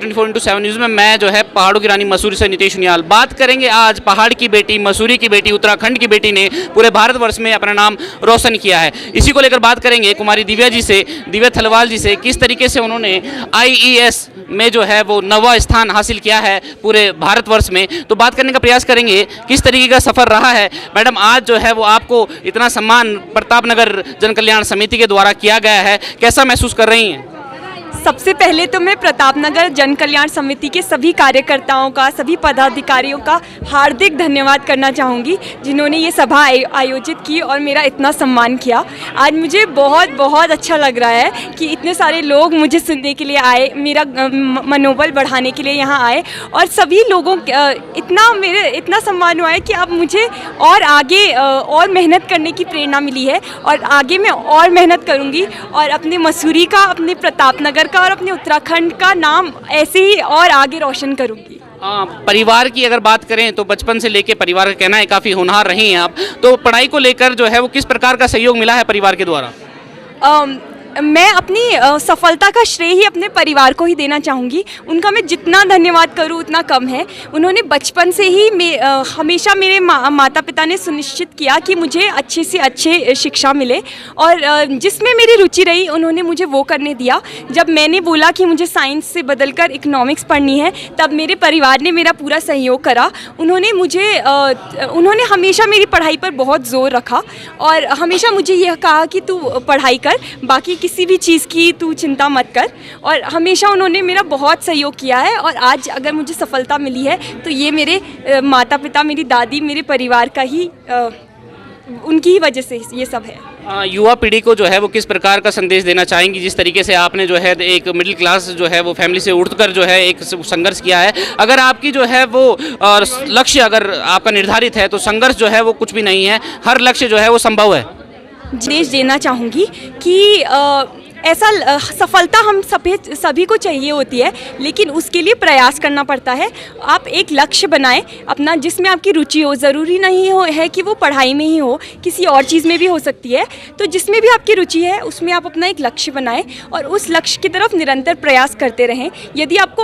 24/7 news में मैं जो है पहाड़ों की रानी मसूरी से नितेश उनियाल बात करेंगे। आज पहाड़ की बेटी, मसूरी की बेटी, उत्तराखंड की बेटी ने पूरे भारतवर्ष में अपना नाम रोशन किया है। इसी को लेकर बात करेंगे कुमारी दिव्या जी से, दिव्या थलवाल जी से, किस तरीके से उन्होंने IES में जो है वो 9वां स्थान हासिल किया है पूरे भारतवर्ष में। तो बात करने का प्रयास करेंगे किस तरीके का सफ़र रहा है। मैडम, आज जो है वो आपको इतना सम्मान प्रताप नगर जन कल्याण समिति के द्वारा किया गया है, कैसा महसूस कर रही हैं? सबसे पहले तो मैं प्रताप नगर जन कल्याण समिति के सभी कार्यकर्ताओं का, सभी पदाधिकारियों का हार्दिक धन्यवाद करना चाहूँगी जिन्होंने ये सभा आयोजित की और मेरा इतना सम्मान किया। आज मुझे बहुत बहुत अच्छा लग रहा है कि इतने सारे लोग मुझे सुनने के लिए आए, मेरा मनोबल बढ़ाने के लिए यहाँ आए और सभी लोगों इतना सम्मान हुआ है कि अब मुझे और आगे और मेहनत करने की प्रेरणा मिली है और आगे मैं और मेहनत करूँगी और अपने मसूरी का, अपने प्रताप नगर और अपने उत्तराखंड का नाम ऐसे ही और आगे रोशन करूंगी। परिवार की अगर बात करें तो बचपन से लेके परिवार का कहना है काफ़ी होनहार रही हैं आप, तो पढ़ाई को लेकर जो है वो किस प्रकार का सहयोग मिला है परिवार के द्वारा? मैं अपनी सफलता का श्रेय ही अपने परिवार को ही देना चाहूँगी। उनका मैं जितना धन्यवाद करूँ उतना कम है। उन्होंने बचपन से ही हमेशा मेरे माता पिता ने सुनिश्चित किया कि मुझे अच्छे से अच्छे शिक्षा मिले और जिसमें मेरी रुचि रही उन्होंने मुझे वो करने दिया। जब मैंने बोला कि मुझे साइंस से बदलकर इकोनॉमिक्स पढ़नी है तब मेरे परिवार ने मेरा पूरा सहयोग करा। उन्होंने हमेशा मेरी पढ़ाई पर बहुत ज़ोर रखा और हमेशा मुझे यह कहा कि तू पढ़ाई कर, बाकी किसी भी चीज़ की तू चिंता मत कर, और हमेशा उन्होंने मेरा बहुत सहयोग किया है। और आज अगर मुझे सफलता मिली है तो ये मेरे माता पिता, मेरी दादी, मेरे परिवार का ही उनकी ही वजह से ये सब है। युवा पीढ़ी को जो है वो किस प्रकार का संदेश देना चाहेंगी, जिस तरीके से आपने जो है एक मिडिल क्लास जो है वो फैमिली से उठकर जो है एक संघर्ष किया है। अगर आपकी जो है वो लक्ष्य अगर आपका निर्धारित है तो संघर्ष जो है वो कुछ भी नहीं है, हर लक्ष्य जो है वो संभव है। संदेश देना चाहूँगी कि ऐसा सफलता हम सभी को चाहिए होती है, लेकिन उसके लिए प्रयास करना पड़ता है। आप एक लक्ष्य बनाएं अपना जिसमें आपकी रुचि हो। ज़रूरी नहीं है कि वो पढ़ाई में ही हो, किसी और चीज़ में भी हो सकती है। तो जिसमें भी आपकी रुचि है उसमें आप अपना एक लक्ष्य बनाएं और उस लक्ष्य की तरफ निरंतर प्रयास करते रहें। यदि आपको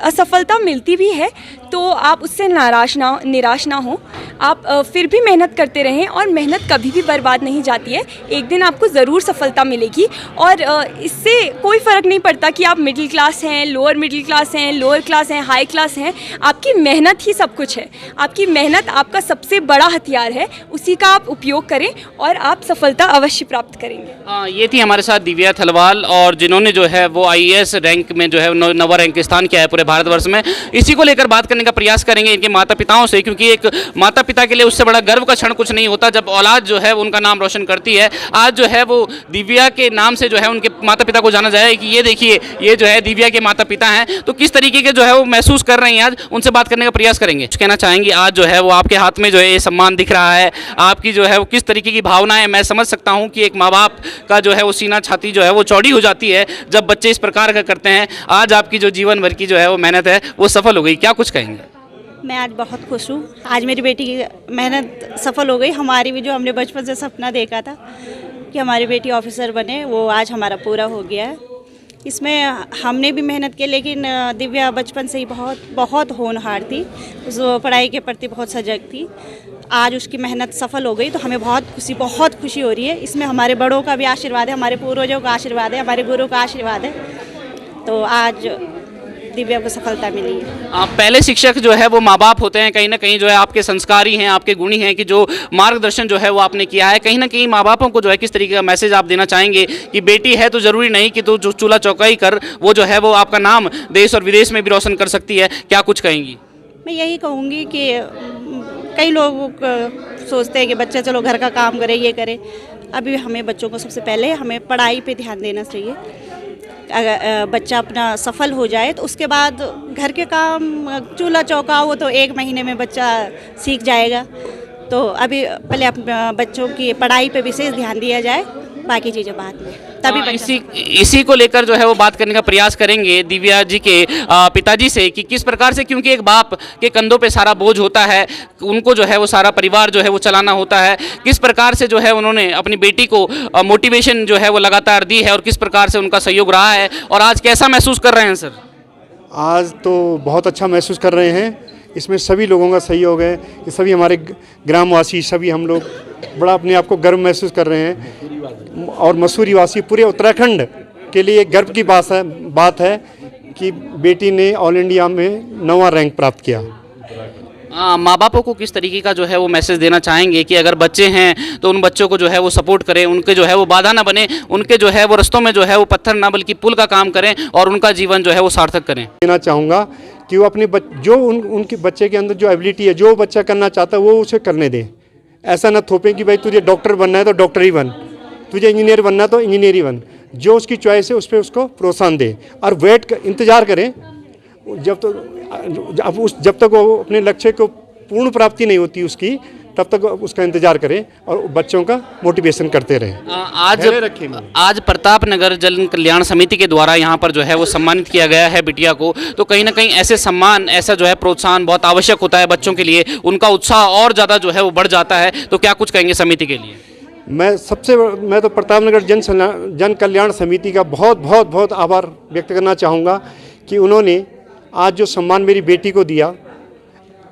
असफलता मिलती भी है तो आप उससे निराश ना हो, आप फिर भी मेहनत करते रहें और मेहनत कभी भी बर्बाद नहीं जाती है। एक दिन आपको ज़रूर सफलता मिलेगी और इससे कोई फ़र्क नहीं पड़ता कि आप मिडिल क्लास हैं, लोअर मिडिल क्लास हैं, लोअर क्लास हैं, हाई क्लास हैं। आपकी मेहनत ही सब कुछ है। आपकी मेहनत आपका सबसे बड़ा हथियार है, उसी का आप उपयोग करें और आप सफलता अवश्य प्राप्त करेंगे। ये थी हमारे साथ दिव्या थलवाल और जिन्होंने जो है वो IAS रैंक में जो है 9वां रैंक स्थान किया है पूरे भारतवर्ष में। इसी को लेकर बात करने का प्रयास करेंगे इनके माता पिताओं से, क्योंकि एक माता पिता के लिए उससे बड़ा गर्व का क्षण कुछ नहीं होता जब औलाद जो है उनका नाम रोशन करती है। आज जो है वो दिव्या के नाम से जो है उनके माता पिता को जाना जाए कि ये देखिए ये जो है दिव्या के माता पिता हैं। तो किस तरीके के जो है वो महसूस कर रहे हैं आज, उनसे बात करने का प्रयास करेंगे। कहना चाहेंगे आज जो है वो आपके हाथ में जो है ये सम्मान दिख रहा है, आपकी जो है वो किस तरीके की भावनाएं, मैं समझ सकता हूँ कि एक माँ बाप का जो है वो सीना छाती जो है वो चौड़ी हो जाती है जब बच्चे इस प्रकार का करते हैं। आज आपकी जो जीवन भर की जो है वो मेहनत है वो सफल हो गई, क्या कुछ कहेंगे? मैं आज बहुत खुश हूँ। आज मेरी बेटी की मेहनत सफल हो गई। हमारी भी जो हमने बचपन से सपना देखा था कि हमारी बेटी ऑफिसर बने, वो आज हमारा पूरा हो गया है। इसमें हमने भी मेहनत की, लेकिन दिव्या बचपन से ही बहुत होनहार थी, उस पढ़ाई के प्रति बहुत सजग थी। आज उसकी मेहनत सफल हो गई तो हमें बहुत खुशी हो रही है। इसमें हमारे बड़ों का भी आशीर्वाद है, हमारे पूर्वजों का आशीर्वाद है, हमारे गुरु का आशीर्वाद है। तो आज दिव्या को सफलता मिली है। पहले शिक्षक जो है वो माँ बाप होते हैं, कहीं ना कहीं जो है आपके संस्कारी हैं, आपके गुणी हैं कि जो मार्गदर्शन जो है वो आपने किया है। कहीं ना कहीं माँ बापों को जो है किस तरीके का मैसेज आप देना चाहेंगे कि बेटी है तो ज़रूरी नहीं कि तो जो चूल्हा चौका ही कर, वो जो है वो आपका नाम देश और विदेश में भी रोशन कर सकती है, क्या कुछ कहेंगी? मैं यही कहूँगी कि कई लोग सोचते हैं कि बच्चा चलो घर का काम करे, ये करे। अभी हमें बच्चों को सबसे पहले हमें पढ़ाई पे ध्यान देना चाहिए। अगर बच्चा अपना सफल हो जाए तो उसके बाद घर के काम, चूल्हा चौका, वो तो 1 महीने में बच्चा सीख जाएगा। तो अभी पहले बच्चों की पढ़ाई पे विशेष ध्यान दिया जाए, बाकी चीज़ें बाद में, तभी इसी को लेकर जो है वो बात करने का प्रयास करेंगे दिव्या जी के पिताजी से कि किस प्रकार से, क्योंकि एक बाप के कंधों पे सारा बोझ होता है, उनको जो है वो सारा परिवार जो है वो चलाना होता है। किस प्रकार से जो है उन्होंने अपनी बेटी को मोटिवेशन जो है वो लगातार दी है और किस प्रकार से उनका सहयोग रहा है और आज कैसा महसूस कर रहे हैं सर? आज तो बहुत अच्छा महसूस कर रहे हैं। इसमें सभी लोगों का सहयोग है, ये सभी हमारे ग्रामवासी, सभी हम लोग बड़ा अपने आप को गर्व महसूस कर रहे हैं। और मसूरी वासी, पूरे उत्तराखंड के लिए एक गर्व की बात है कि बेटी ने ऑल इंडिया में 9वां रैंक प्राप्त किया। माँ बापों को किस तरीके का जो है वो मैसेज देना चाहेंगे कि अगर बच्चे हैं तो उन बच्चों को जो है वो सपोर्ट करें, उनके जो है वो बाधा ना बने, उनके जो है वो रस्तों में जो है वो पत्थर ना बल्कि पुल का काम करें और उनका जीवन जो है वो सार्थक करें? देना चाहूँगा कि वो अपने उनके बच्चे के अंदर जो एबिलिटी है, जो बच्चा करना चाहता है वो उसे करने दें। ऐसा ना थोपें कि भाई तुझे डॉक्टर बनना है तो डॉक्टर ही बन, तुझे इंजीनियर बनना है तो इंजीनियर ही बन। जो उसकी चॉइस है उस पर उसको प्रोत्साहन दें और इंतज़ार करें जब तक वो अपने लक्ष्य को पूर्ण प्राप्ति नहीं होती उसकी, तब तक उसका इंतजार करें और बच्चों का मोटिवेशन करते रहें। आज प्रताप नगर जन कल्याण समिति के द्वारा यहाँ पर जो है वो सम्मानित किया गया है बिटिया को, तो कहीं ना कहीं ऐसे सम्मान, ऐसा जो है प्रोत्साहन बहुत आवश्यक होता है बच्चों के लिए, उनका उत्साह और ज़्यादा जो है वो बढ़ जाता है। तो क्या कुछ कहेंगे समिति के लिए? मैं तो प्रताप नगर जन कल्याण समिति का बहुत आभार व्यक्त करना चाहूँगा कि उन्होंने आज जो सम्मान मेरी बेटी को दिया,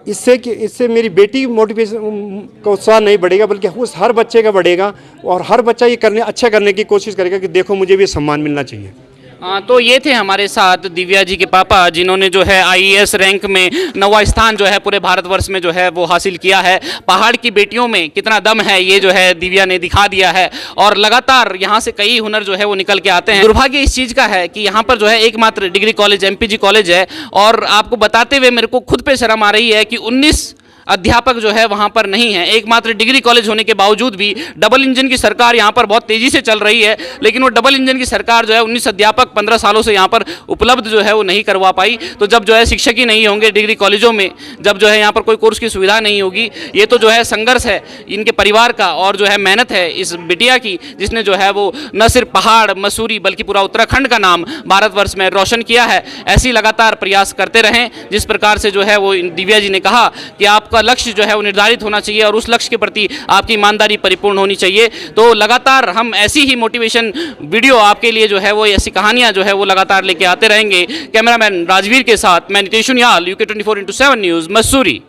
इससे मेरी बेटी की मोटिवेशन का उत्साह नहीं बढ़ेगा बल्कि उस हर बच्चे का बढ़ेगा और हर बच्चा ये अच्छा करने की कोशिश करेगा कि देखो मुझे भी सम्मान मिलना चाहिए। तो ये थे हमारे साथ दिव्या जी के पापा, जिन्होंने जो है आईएएस रैंक में 9वां स्थान जो है पूरे भारतवर्ष में जो है वो हासिल किया है। पहाड़ की बेटियों में कितना दम है ये जो है दिव्या ने दिखा दिया है और लगातार यहाँ से कई हुनर जो है वो निकल के आते हैं। दुर्भाग्य इस चीज़ का है कि यहाँ पर जो है एकमात्र डिग्री कॉलेज एमपीजी कॉलेज है और आपको बताते हुए मेरे को खुद पे शर्म आ रही है कि 19 अध्यापक जो है वहाँ पर नहीं है। एकमात्र डिग्री कॉलेज होने के बावजूद भी डबल इंजन की सरकार यहाँ पर बहुत तेज़ी से चल रही है, लेकिन वो डबल इंजन की सरकार जो है 19 अध्यापक 15 सालों से यहाँ पर उपलब्ध जो है वो नहीं करवा पाई। तो जब जो है शिक्षक ही नहीं होंगे डिग्री कॉलेजों में, जब जो है यहाँ पर कोई कोर्स की सुविधा नहीं होगी, ये तो जो है संघर्ष है इनके परिवार का और जो है मेहनत है इस बिटिया की, जिसने जो है वो न सिर्फ पहाड़ मसूरी बल्कि पूरा उत्तराखंड का नाम भारतवर्ष में रोशन किया है। ऐसी लगातार प्रयास करते रहें जिस प्रकार से जो है वो दिव्या जी ने कहा कि आपका लक्ष्य जो है वो निर्धारित होना चाहिए और उस लक्ष्य के प्रति आपकी ईमानदारी परिपूर्ण होनी चाहिए। तो लगातार हम ऐसी ही मोटिवेशन वीडियो आपके लिए जो है वो ऐसी कहानियां जो है वो लगातार लेके आते रहेंगे। कैमरामैन राजवीर के साथ मैं नितेश उनियाल, UK 24/7 न्यूज़, मसूरी।